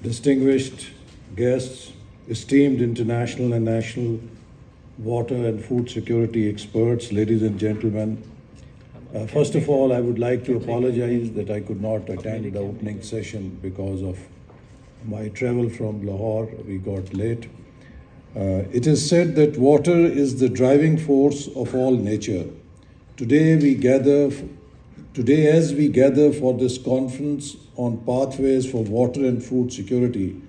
distinguished guests, esteemed international and national water and food security experts, ladies and gentlemen. First of all, I would like to apologize that I could not attend the opening session because of my travel from Lahore. We got late. It is said that water is the driving force of all nature. Today, as we gather for this conference on pathways for water and food security,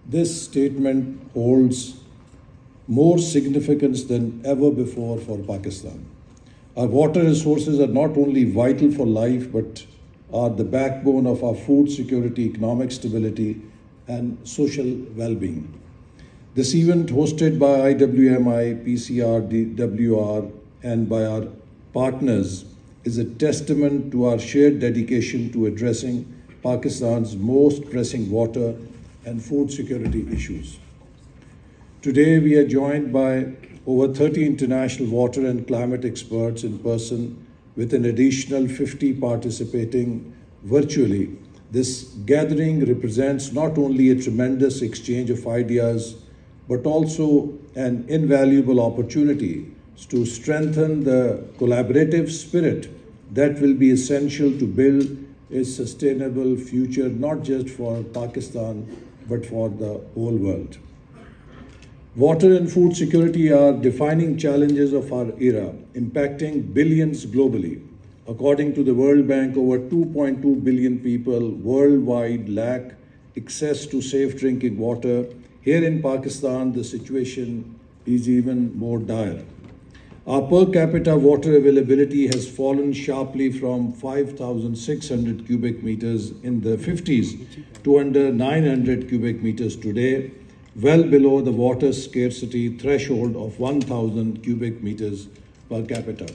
this statement holds more significance than ever before for Pakistan. Our water resources are not only vital for life, but are the backbone of our food security, economic stability, and social well-being. This event, hosted by IWMI, PCR, DWR, and by our partners, is a testament to our shared dedication to addressing Pakistan's most pressing water and food security issues. Today, we are joined by over 30 international water and climate experts in person, with an additional 50 participating virtually. This gathering represents not only a tremendous exchange of ideas, but also an invaluable opportunity to strengthen the collaborative spirit that will be essential to build a sustainable future, not just for Pakistan, but for the whole world. Water and food security are defining challenges of our era, impacting billions globally. According to the World Bank, over 2.2 billion people worldwide lack access to safe drinking water. Here in Pakistan, the situation is even more dire. Our per capita water availability has fallen sharply from 5,600 cubic meters in the 50s to under 900 cubic meters today, well below the water scarcity threshold of 1,000 cubic meters per capita.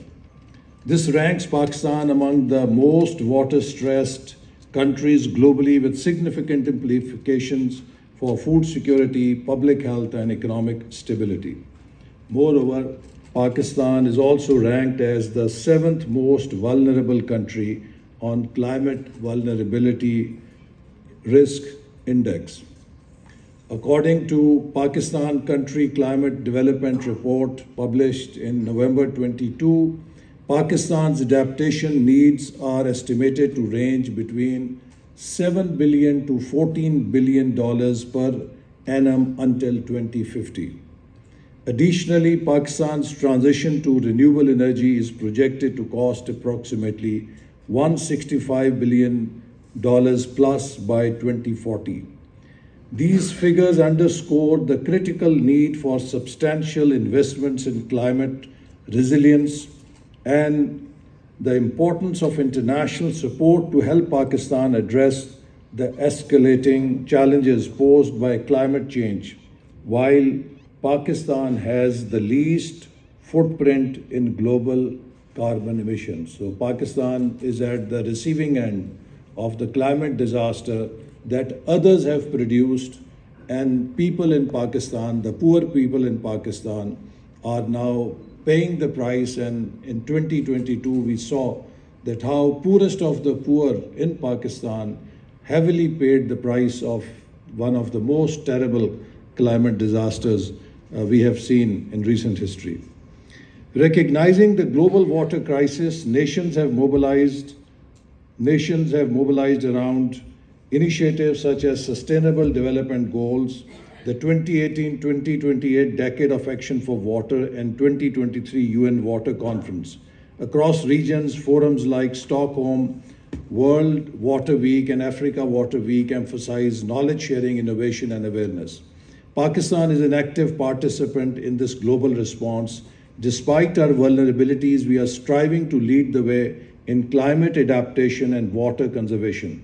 This ranks Pakistan among the most water-stressed countries globally, with significant implications for food security, public health, and economic stability. Moreover, Pakistan is also ranked as the 7th most vulnerable country on Climate Vulnerability Risk Index. According to Pakistan Country Climate Development Report published in November 22, Pakistan's adaptation needs are estimated to range between $7 billion to $14 billion per annum until 2050. Additionally, Pakistan's transition to renewable energy is projected to cost approximately $165 billion plus by 2040. These figures underscore the critical need for substantial investments in climate resilience and the importance of international support to help Pakistan address the escalating challenges posed by climate change, while Pakistan has the least footprint in global carbon emissions. So Pakistan is at the receiving end of the climate disaster that others have produced, and people in Pakistan, the poor people in Pakistan, are now paying the price. And in 2022, we saw that how poorest of the poor in Pakistan heavily paid the price of one of the most terrible climate disasters we have seen in recent history. Recognizing the global water crisis, nations have mobilized around initiatives such as Sustainable Development Goals, the 2018-2028 Decade of Action for Water, and 2023 UN Water Conference. Across regions, forums like Stockholm, World Water Week, and Africa Water Week emphasize knowledge sharing, innovation, and awareness. Pakistan is an active participant in this global response. Despite our vulnerabilities, we are striving to lead the way in climate adaptation and water conservation.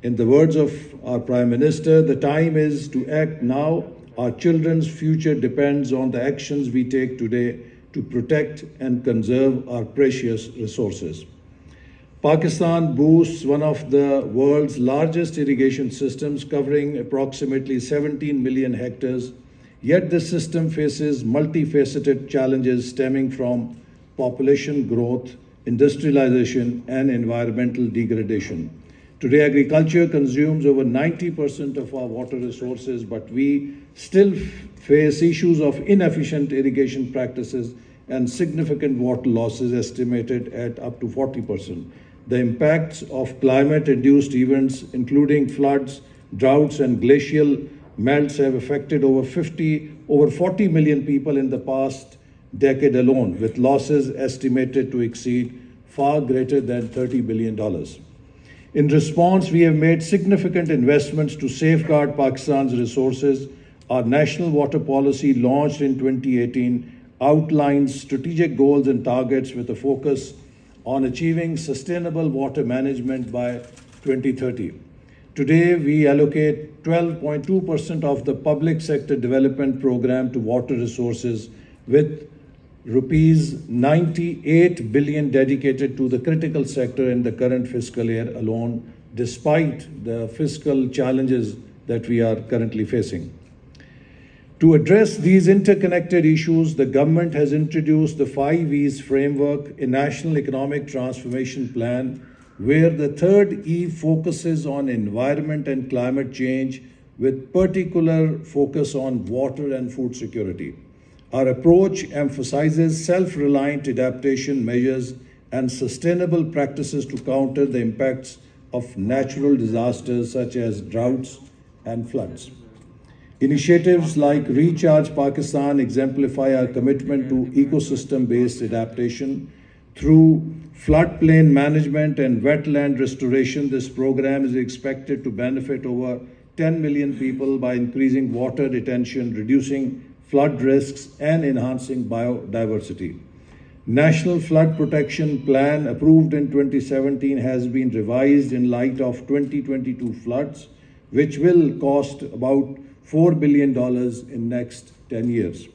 In the words of our Prime Minister, the time is to act now. Our children's future depends on the actions we take today to protect and conserve our precious resources. Pakistan boasts one of the world's largest irrigation systems, covering approximately 17 million hectares. Yet this system faces multifaceted challenges stemming from population growth, industrialization, and environmental degradation. Today, agriculture consumes over 90% of our water resources, but we still face issues of inefficient irrigation practices and significant water losses estimated at up to 40%. The impacts of climate-induced events, including floods, droughts, and glacial melts, have affected over 40 million people in the past decade alone, with losses estimated to exceed far greater than $30 billion. In response, we have made significant investments to safeguard Pakistan's resources. Our national water policy, launched in 2018, outlines strategic goals and targets with a focus on achieving sustainable water management by 2030. Today, we allocate 12.2% of the public sector development program to water resources, with rupees 98 billion dedicated to the critical sector in the current fiscal year alone, despite the fiscal challenges that we are currently facing. To address these interconnected issues, the government has introduced the 5 E's framework, a national economic transformation plan, where the third E focuses on environment and climate change, with particular focus on water and food security. Our approach emphasizes self-reliant adaptation measures and sustainable practices to counter the impacts of natural disasters such as droughts and floods. Initiatives like Recharge Pakistan exemplify our commitment to ecosystem-based adaptation. Through floodplain management and wetland restoration, this program is expected to benefit over 10 million people by increasing water retention, reducing flood risks, and enhancing biodiversity. National Flood Protection Plan, approved in 2017, has been revised in light of 2022 floods, which will cost about $4 billion in next 10 years.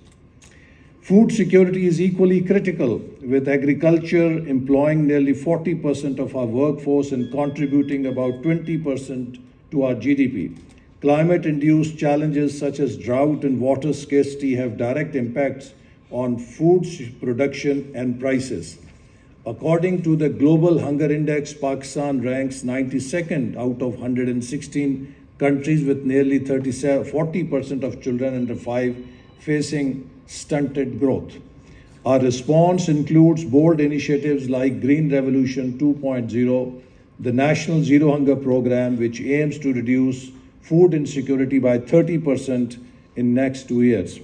Food security is equally critical, with agriculture employing nearly 40% of our workforce and contributing about 20% to our GDP. Climate-induced challenges such as drought and water scarcity have direct impacts on food production and prices. According to the Global Hunger Index, Pakistan ranks 92nd out of 116 countries, with nearly 40% of children under 5 facing stunted growth. Our response includes bold initiatives like Green Revolution 2.0, the National Zero Hunger Program, which aims to reduce food insecurity by 30% in next 2 years.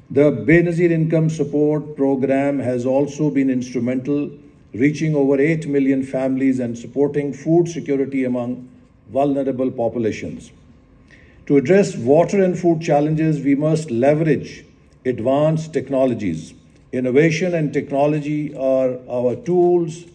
The Benazir Income Support Program has also been instrumental, reaching over 8 million families and supporting food security among vulnerable populations. To address water and food challenges, we must leverage advanced technologies. Innovation and technology are our tools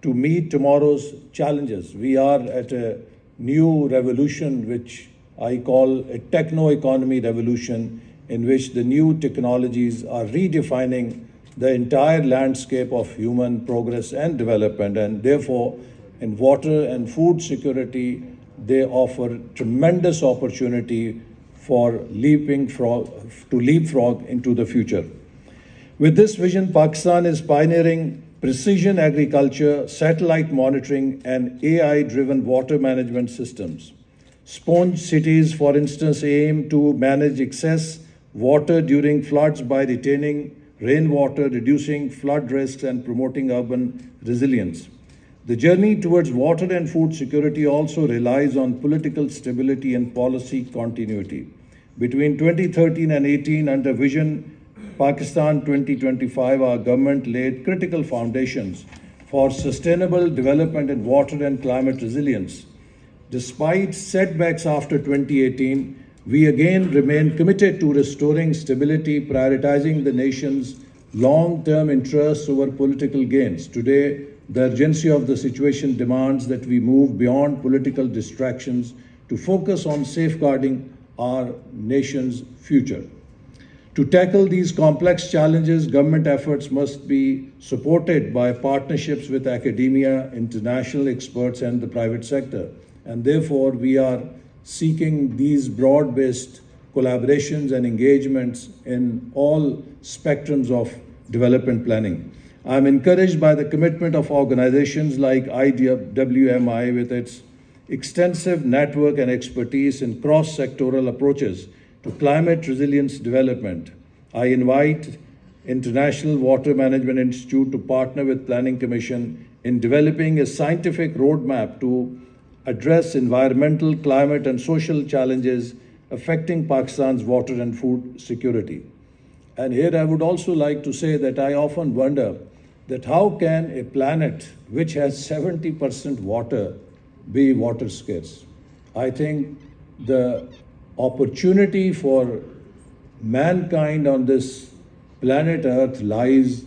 to meet tomorrow's challenges. We are at a new revolution, which I call a techno-economy revolution, in which the new technologies are redefining the entire landscape of human progress and development, and therefore in water and food security, they offer tremendous opportunity for leapfrog into the future. With this vision, Pakistan is pioneering precision agriculture, satellite monitoring, and AI-driven water management systems. Sponge cities, for instance, aim to manage excess water during floods by retaining rainwater, reducing flood risks, and promoting urban resilience. The journey towards water and food security also relies on political stability and policy continuity. Between 2013 and 18, under Vision Pakistan 2025, our government laid critical foundations for sustainable development in water and climate resilience. Despite setbacks after 2018, we again remain committed to restoring stability, prioritizing the nation's long-term interests over political gains. Today, the urgency of the situation demands that we move beyond political distractions to focus on safeguarding our nation's future. To tackle these complex challenges, government efforts must be supported by partnerships with academia, international experts, and the private sector. And therefore, we are seeking these broad-based collaborations and engagements in all spectrums of development planning. I'm encouraged by the commitment of organizations like IWMI with its extensive network and expertise in cross-sectoral approaches to climate resilience development. I invite International Water Management Institute to partner with Planning Commission in developing a scientific roadmap to address environmental, climate, and social challenges affecting Pakistan's water and food security. And here I would also like to say that I often wonder that how can a planet which has 70% water be water scarce? I think the opportunity for mankind on this planet Earth lies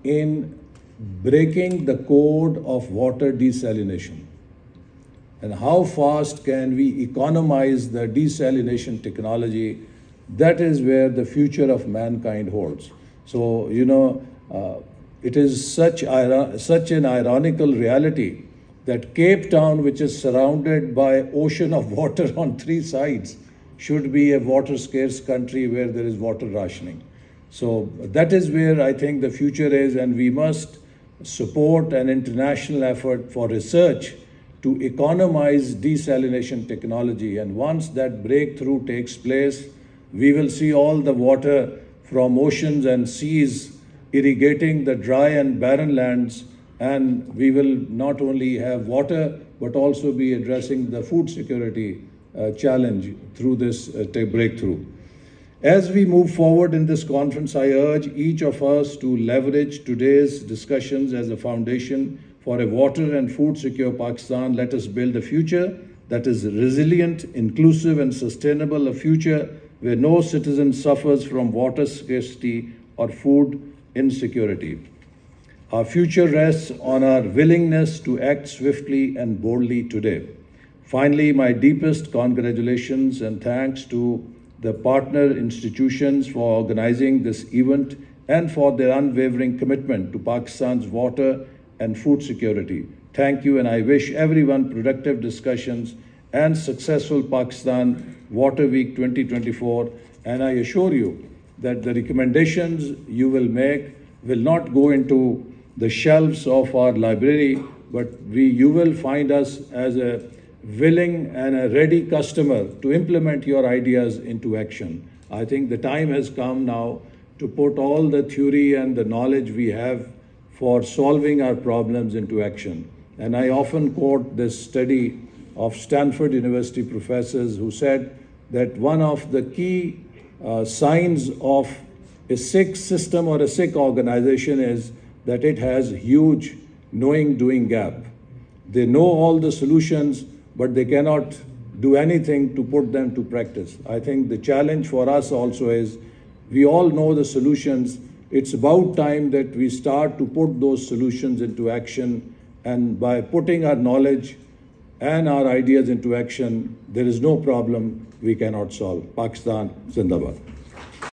in breaking the code of water desalination. And how fast can we economize the desalination technology? That is where the future of mankind holds. So, it is such an ironical reality that Cape Town, which is surrounded by ocean of water on three sides, should be a water scarce country where there is water rationing. So that is where I think the future is, and we must support an international effort for research to economize desalination technology. And once that breakthrough takes place, we will see all the water from oceans and seas irrigating the dry and barren lands, and we will not only have water, but also be addressing the food security challenge through this breakthrough. As we move forward in this conference, I urge each of us to leverage today's discussions as a foundation for a water and food secure Pakistan. Let us build a future that is resilient, inclusive, and sustainable, a future where no citizen suffers from water scarcity or food insecurity. Our future rests on our willingness to act swiftly and boldly today. Finally, my deepest congratulations and thanks to the partner institutions for organizing this event and for their unwavering commitment to Pakistan's water and food security. Thank you, and I wish everyone productive discussions and successful Pakistan Water Week 2024. And I assure you that the recommendations you will make will not go into the shelves of our library, but you will find us as a willing and a ready customer to implement your ideas into action. I think the time has come now to put all the theory and the knowledge we have for solving our problems into action. And I often quote this study of Stanford University professors who said that one of the key signs of a sick system or a sick organization is that it has huge knowing-doing gap. They know all the solutions, but they cannot do anything to put them to practice. I think the challenge for us also is we all know the solutions. It's about time that we start to put those solutions into action, and by putting our knowledge and our ideas into action, there is no problem we cannot solve. Pakistan Zindabad.